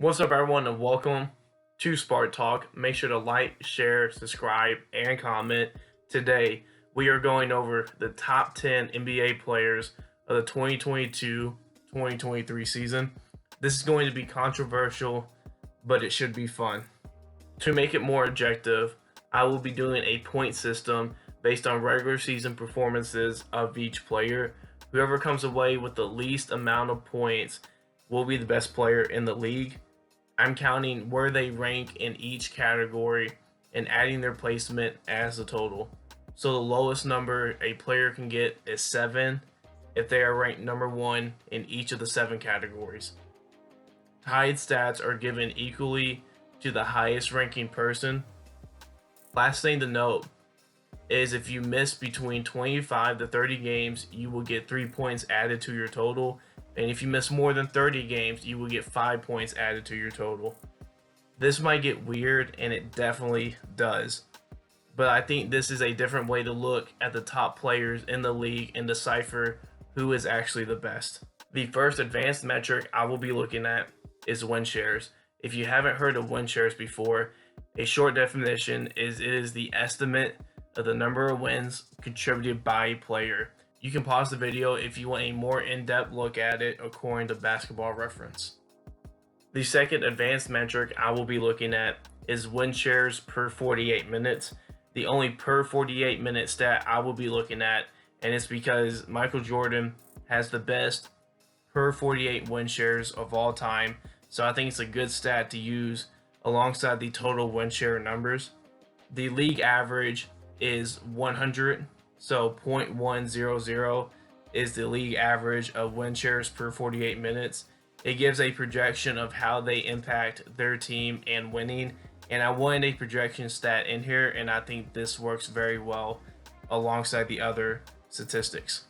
What's up, everyone, and welcome to Spark Talk. Make sure to like, share, subscribe, and comment. Today, we are going over the top 10 NBA players of the 2022-2023 season. This is going to be controversial, but it should be fun. To make it more objective, I will be doing a point system based on regular season performances of each player. Whoever comes away with the least amount of points will be the best player in the league. I'm counting where they rank in each category and adding their placement as a total. So the lowest number a player can get is 7 if they are ranked number 1 in each of the 7 categories. Tied stats are given equally to the highest ranking person. Last thing to note is if you miss between 25 to 30 games, you will get 3 points added to your total. And if you miss more than 30 games, you will get 5 points added to your total. This might get weird, and it definitely does. But I think this is a different way to look at the top players in the league and decipher who is actually the best. The first advanced metric I will be looking at is win shares. If you haven't heard of win shares before, a short definition is it is the estimate of the number of wins contributed by a player. You can pause the video if you want a more in-depth look at it according to Basketball Reference. The second advanced metric I will be looking at is win shares per 48 minutes. The only per 48 minute stat I will be looking at, and it's because Michael Jordan has the best per 48 win shares of all time. So I think it's a good stat to use alongside the total win share numbers. The league average is 100. So 0.100 is the league average of win shares per 48 minutes. It gives a projection of how they impact their team and winning. And I wanted a projection stat in here, and I think this works very well alongside the other statistics.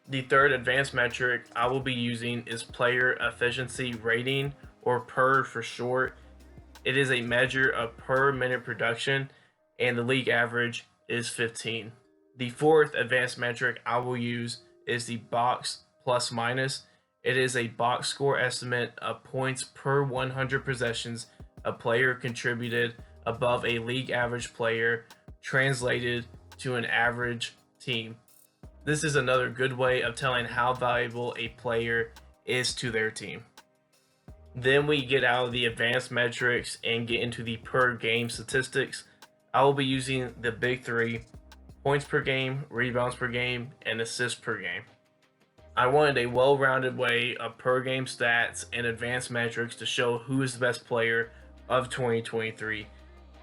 The third advanced metric I will be using is player efficiency rating, or PER for short. It is a measure of per minute production, and the league average is 15. The fourth advanced metric I will use is the box plus minus. It is a box score estimate of points per 100 possessions a player contributed above a league average player translated to an average team. This is another good way of telling how valuable a player is to their team. Then we get out of the advanced metrics and get into the per game statistics. I will be using the big three: points per game, rebounds per game, and assists per game. I wanted a well-rounded way of per game stats and advanced metrics to show who is the best player of 2023.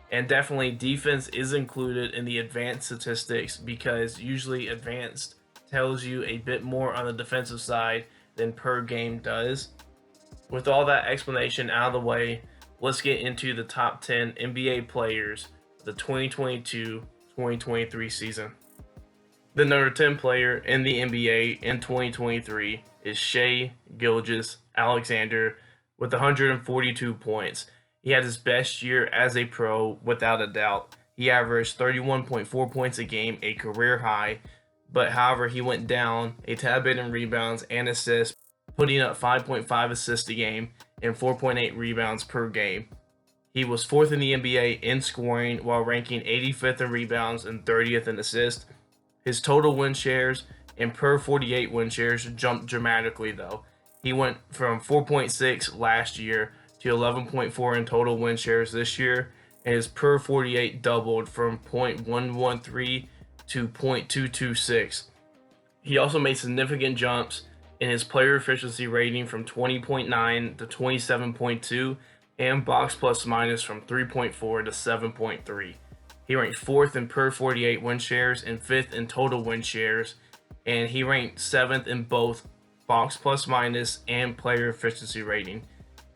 And definitely defense is included in the advanced statistics because usually advanced tells you a bit more on the defensive side than per game does. With all that explanation out of the way, let's get into the top 10 NBA players of the 2022-2023 season. The number 10 player in the NBA in 2023 is Shai Gilgeous-Alexander with 142 points. He had his best year as a pro without a doubt. He averaged 31.4 points a game, a career high, but however he went down a tad bit in rebounds and assists, putting up 5.5 assists a game and 4.8 rebounds per game. He was 4th in the NBA in scoring while ranking 85th in rebounds and 30th in assists. His total win shares and per 48 win shares jumped dramatically though. He went from 4.6 last year to 11.4 in total win shares this year, and his per 48 doubled from 0.113 to 0.226. He also made significant jumps in his player efficiency rating from 20.9 to 27.2, and box plus minus from 3.4 to 7.3. He ranked 4th in per 48 win shares and 5th in total win shares, and he ranked 7th in both box plus minus and player efficiency rating.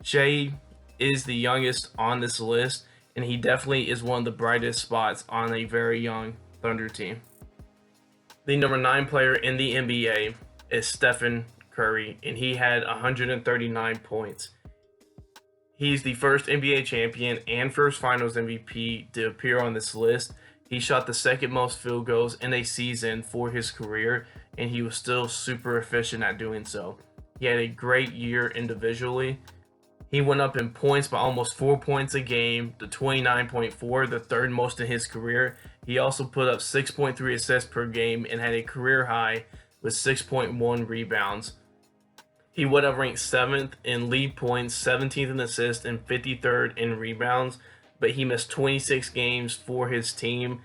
Shai is the youngest on this list, and he definitely is one of the brightest spots on a very young Thunder team. The number 9 player in the NBA is Stephen Curry, and he had 139 points. He's the first NBA champion and first Finals MVP to appear on this list. He shot the second most field goals in a season for his career, and he was still super efficient at doing so. He had a great year individually. He went up in points by almost 4 points a game to 29.4, the third most in his career. He also put up 6.3 assists per game and had a career high with 6.1 rebounds. He would have ranked 7th in league points, 17th in assists, and 53rd in rebounds, but he missed 26 games for his team,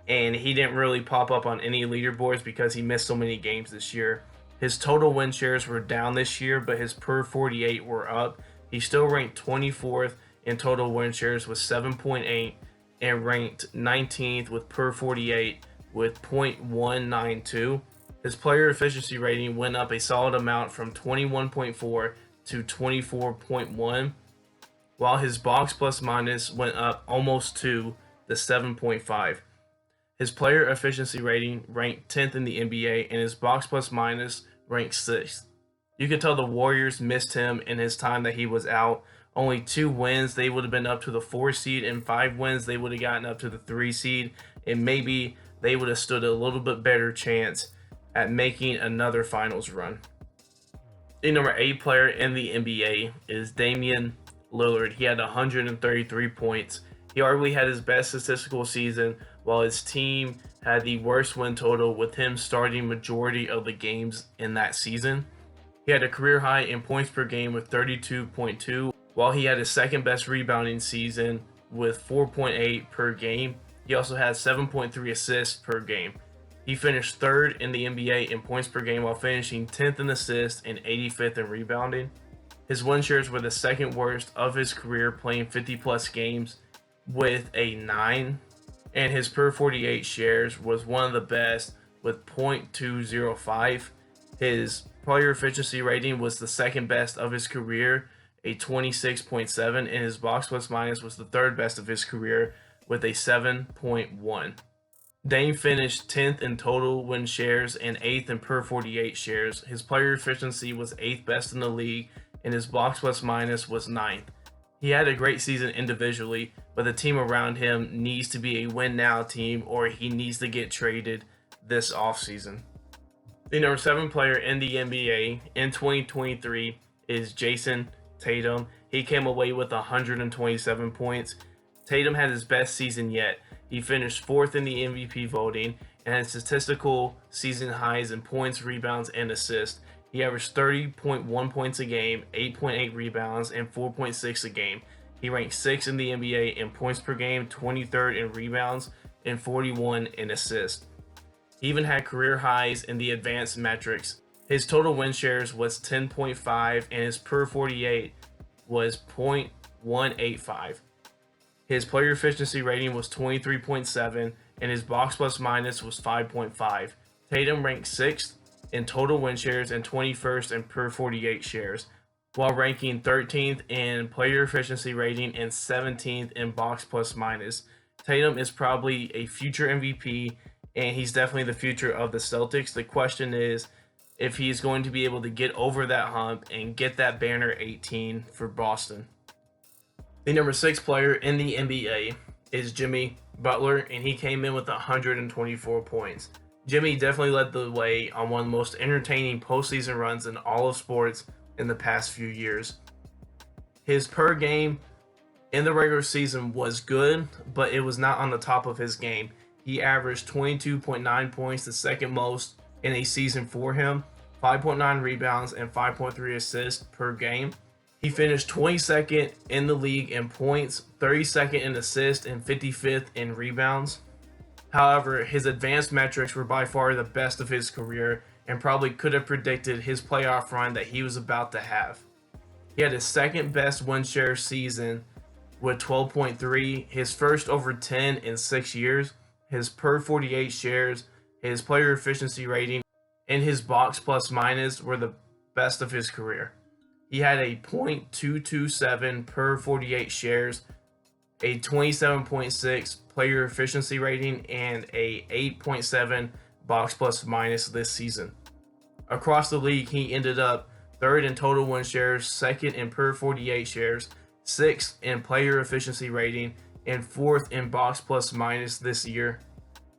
and he didn't really pop up on any leaderboards because he missed so many games this year. His total win shares were down this year, but his per 48 were up. He still ranked 24th in total win shares with 7.8 and ranked 19th with per 48 with 0.192. His player efficiency rating went up a solid amount from 21.4 to 24.1, while his box plus minus went up almost to the 7.5. His player efficiency rating ranked 10th in the NBA, and his box plus minus ranked 6th. You could tell the Warriors missed him in his time that he was out. Only 2 wins, they would have been up to the 4 seed, and 5 wins, they would have gotten up to the 3 seed, and maybe they would have stood a little bit better chance at making another finals run. The number 8 player in the NBA is Damian Lillard. He had 133 points. He arguably had his best statistical season, while his team had the worst win total, with him starting majority of the games in that season. He had a career high in points per game with 32.2, while he had his second best rebounding season with 4.8 per game. He also had 7.3 assists per game. He finished 3rd in the NBA in points per game while finishing 10th in assists and 85th in rebounding. His win shares were the second worst of his career, playing 50 plus games with a 9, and his per 48 shares was one of the best with 0.205. His player efficiency rating was the second best of his career, a 26.7, and his box plus minus was the third best of his career with a 7.1. Dame finished 10th in total win shares and 8th in per 48 shares. His player efficiency was 8th best in the league, and his box plus minus was 9th. He had a great season individually, but the team around him needs to be a win now team, or he needs to get traded this offseason. The number 7 player in the NBA in 2023 is Jason Tatum. He came away with 127 points. Tatum had his best season yet. He finished 4th in the MVP voting and had statistical season highs in points, rebounds, and assists. He averaged 30.1 points a game, 8.8 rebounds, and 4.6 a game. He ranked 6th in the NBA in points per game, 23rd in rebounds, and 41 in assists. He even had career highs in the advanced metrics. His total win shares was 10.5, and his per 48 was 0.185. His player efficiency rating was 23.7, and his box plus minus was 5.5. Tatum ranked 6th in total win shares and 21st in per 48 shares, while ranking 13th in player efficiency rating and 17th in box plus minus. Tatum is probably a future MVP, and he's definitely the future of the Celtics. The question is if he's going to be able to get over that hump and get that banner 18 for Boston. The number 6 player in the NBA is Jimmy Butler, and he came in with 124 points. Jimmy definitely led the way on one of the most entertaining postseason runs in all of sports in the past few years. His per game in the regular season was good, but it was not on the top of his game. He averaged 22.9 points, the second most in a season for him, 5.9 rebounds, and 5.3 assists per game. He finished 22nd in the league in points, 32nd in assists, and 55th in rebounds. However, his advanced metrics were by far the best of his career and probably could have predicted his playoff run that he was about to have. He had his second best win share season with 12.3, his first over 10 in 6 years. His per 48 shares, his player efficiency rating, and his box plus minus were the best of his career. He had a .227 per 48 shares, a 27.6 player efficiency rating, and a 8.7 box plus minus this season. Across the league, he ended up 3rd in total win shares, 2nd in per 48 shares, 6th in player efficiency rating, and 4th in box plus minus this year.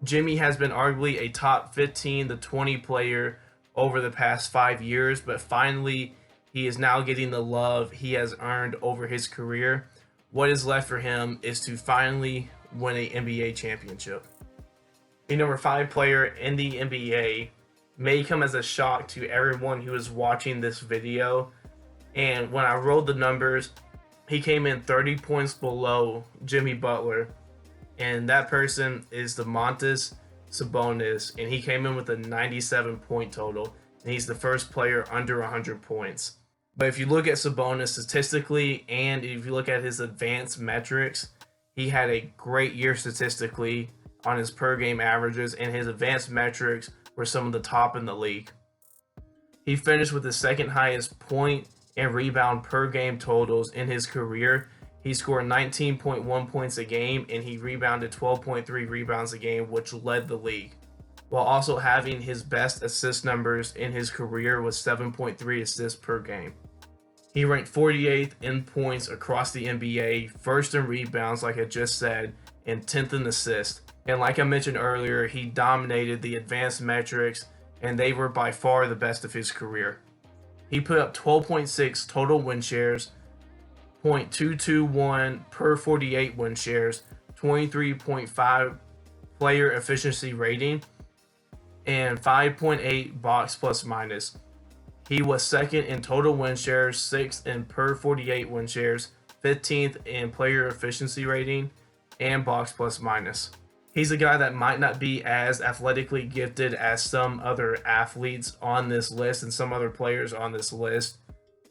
Jimmy has been arguably a top 15 to 20 player over the past 5 years, but finally He is now getting the love he has earned over his career. What is left for him is to finally win an NBA championship. The number 5 player in the NBA may come as a shock to everyone who is watching this video. And when I rolled the numbers, he came in 30 points below Jimmy Butler. And that person is Domantas Sabonis. And he came in with a 97 point total. And he's the first player under 100 points. But if you look at Sabonis statistically, and if you look at his advanced metrics, he had a great year statistically on his per game averages, and his advanced metrics were some of the top in the league. He finished with the second highest point and rebound per game totals in his career. He scored 19.1 points a game, and he rebounded 12.3 rebounds a game, which led the league, while also having his best assist numbers in his career with 7.3 assists per game. He ranked 48th in points across the NBA, first in rebounds, like I just said, and 10th in assists. And like I mentioned earlier, he dominated the advanced metrics, and they were by far the best of his career. He put up 12.6 total win shares, 0.221 per 48 win shares, 23.5 player efficiency rating, and 5.8 box plus minus. He was second in total win shares, 6th in per 48 win shares, 15th in player efficiency rating, and box plus minus. He's a guy that might not be as athletically gifted as some other athletes on this list and some other players on this list,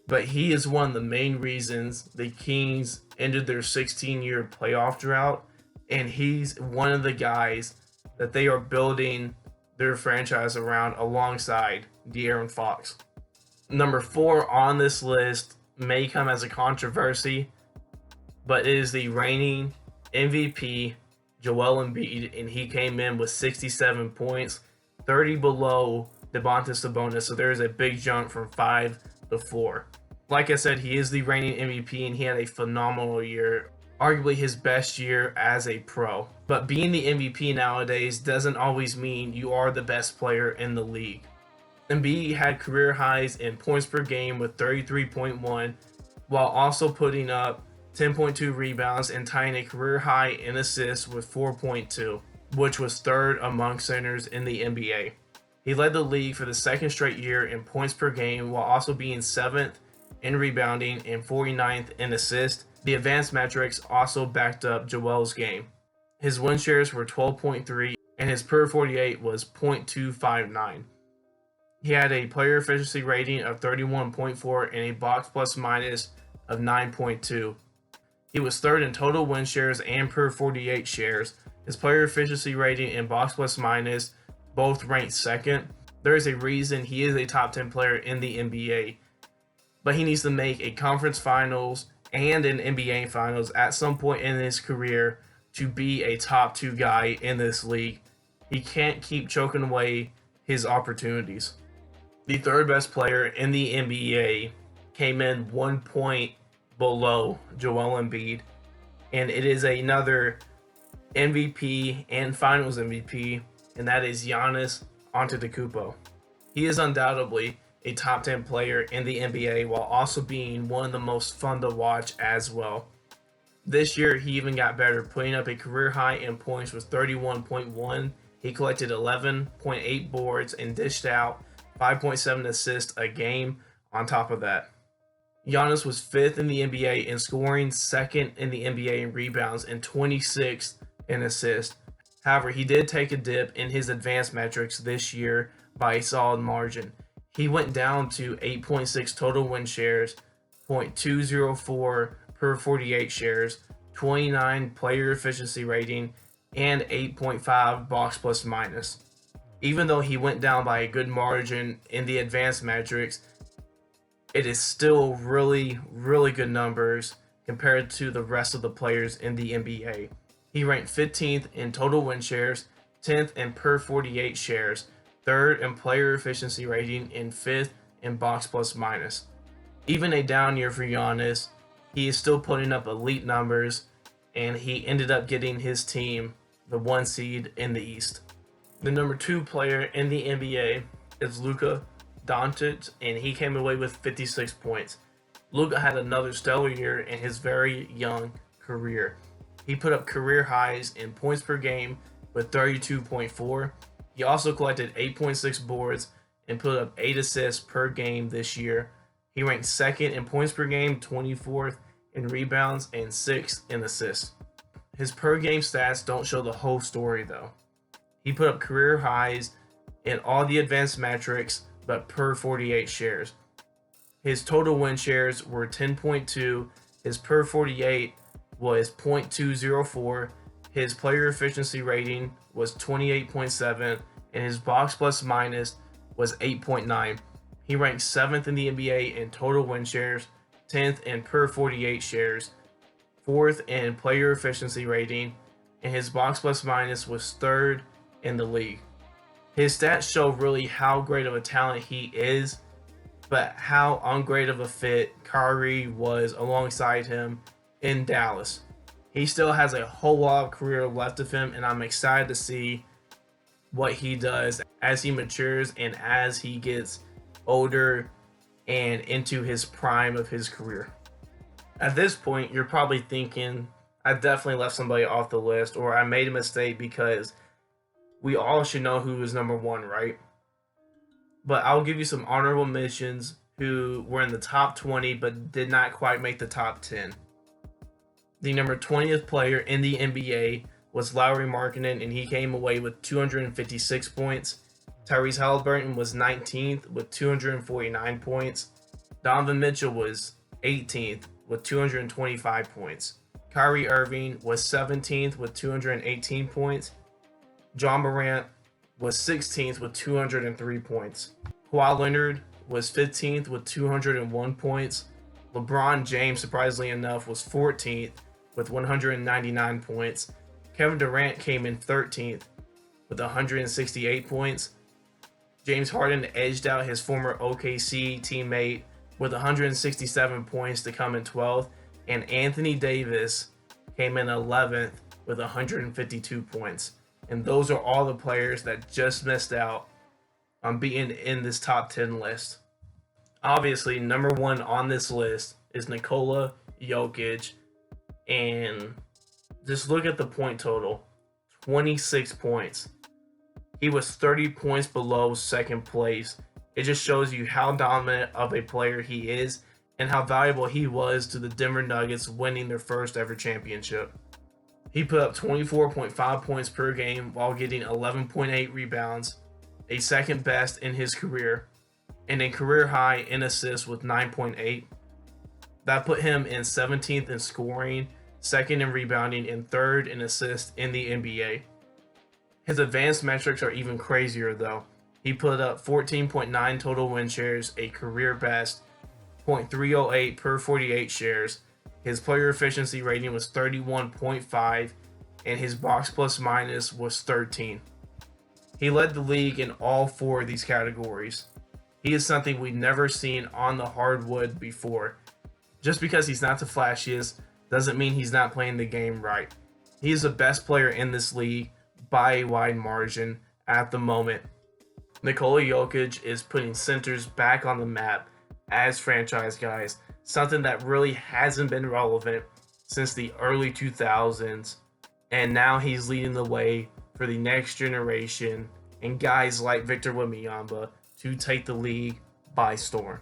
but he is one of the main reasons the Kings ended their 16-year playoff drought, and he's one of the guys that they are building their franchise around alongside De'Aaron Fox. Number 4 on this list may come as a controversy, but it is the reigning MVP Joel Embiid, and he came in with 67 points, 30 below Domantas Sabonis, so there is a big jump from 5 to 4. Like I said, he is the reigning MVP, and he had a phenomenal year, arguably his best year as a pro. But being the MVP nowadays doesn't always mean you are the best player in the league. Embiid had career highs in points per game with 33.1, while also putting up 10.2 rebounds and tying a career high in assists with 4.2, which was third among centers in the NBA. He led the league for the second straight year in points per game, while also being 7th in rebounding and 49th in assists. The advanced metrics also backed up Joel's game. His win shares were 12.3 and his per 48 was 0.259. He had a player efficiency rating of 31.4 and a box plus minus of 9.2. He was third in total win shares and per 48 shares. His player efficiency rating and box plus minus both ranked second. There is a reason he is a top 10 player in the NBA, but he needs to make a conference finals and an NBA finals at some point in his career to be a top 2 guy in this league. He can't keep choking away his opportunities. The third best player in the NBA came in 1 point below Joel Embiid, and it is another MVP and Finals MVP, and that is Giannis Antetokounmpo. He is undoubtedly a top 10 player in the NBA while also being one of the most fun to watch as well. This year he even got better, putting up a career high in points with 31.1. He collected 11.8 boards and dished out 5.7 assists a game on top of that. Giannis was 5th in the NBA in scoring, 2nd in the NBA in rebounds, and 26th in assists. However, he did take a dip in his advanced metrics this year by a solid margin. He went down to 8.6 total win shares, 0.204 per 48 shares, 29 player efficiency rating, and 8.5 box plus minus. Even though he went down by a good margin in the advanced metrics, it is still really, really good numbers compared to the rest of the players in the NBA. He ranked 15th in total win shares, 10th in per 48 shares, 3rd in player efficiency rating, and 5th in box plus minus. Even a down year for Giannis, he is still putting up elite numbers, and he ended up getting his team the 1 seed in the East. The number 2 player in the NBA is Luka Doncic, and he came away with 56 points. Luka had another stellar year in his very young career. He put up career highs in points per game with 32.4. He also collected 8.6 boards and put up 8 assists per game this year. He ranked second in points per game, 24th in rebounds, and 6th in assists. His per game stats don't show the whole story though. He put up career highs in all the advanced metrics but per 48 shares. His total win shares were 10.2, his per 48 was 0.204, his player efficiency rating was 28.7, and his box plus minus was 8.9. He ranked 7th in the NBA in total win shares, 10th in per 48 shares, 4th in player efficiency rating, and his box plus minus was 3rd in the league. His stats show really how great of a talent he is, but how ungreat of a fit Kyrie was alongside him in Dallas. He still has a whole lot of career left of him, and I'm excited to see what he does as he matures and as he gets older and into his prime of his career. At this point, you're probably thinking, I definitely left somebody off the list, or I made a mistake, because we all should know who is number one, right? But I'll give you some honorable mentions who were in the top 20 but did not quite make the top 10. The number 20th player in the NBA was Lauri Markkanen, and he came away with 256 points. Tyrese Halliburton was 19th with 249 points. Donovan Mitchell was 18th with 225 points. Kyrie Irving was 17th with 218 points. John Morant was 16th with 203 points. Kawhi Leonard was 15th with 201 points. LeBron James, surprisingly enough, was 14th with 199 points. Kevin Durant came in 13th with 168 points. James Harden edged out his former OKC teammate with 167 points to come in 12th. And Anthony Davis came in 11th with 152 points. And those are all the players that just missed out on being in this top 10 list. Obviously, number one on this list is Nikola Jokic. And just look at the point total, 26 points. He was 30 points below second place. It just shows you how dominant of a player he is and how valuable he was to the Denver Nuggets winning their first ever championship. He put up 24.5 points per game while getting 11.8 rebounds, a second best in his career, and a career high in assists with 9.8. That put him in 17th in scoring, second in rebounding, and third in assists in the NBA. His advanced metrics are even crazier though. He put up 14.9 total win shares, a career best, 0.308 per 48 shares. His player efficiency rating was 31.5, and his box plus minus was 13. He led the league in all four of these categories. He is something we've never seen on the hardwood before. Just because he's not the flashiest doesn't mean he's not playing the game right. He is the best player in this league by a wide margin at the moment. Nikola Jokic is putting centers back on the map as franchise guys, something that really hasn't been relevant since the early 2000s, and now he's leading the way for the next generation and guys like Victor Wembanyama to take the league by storm.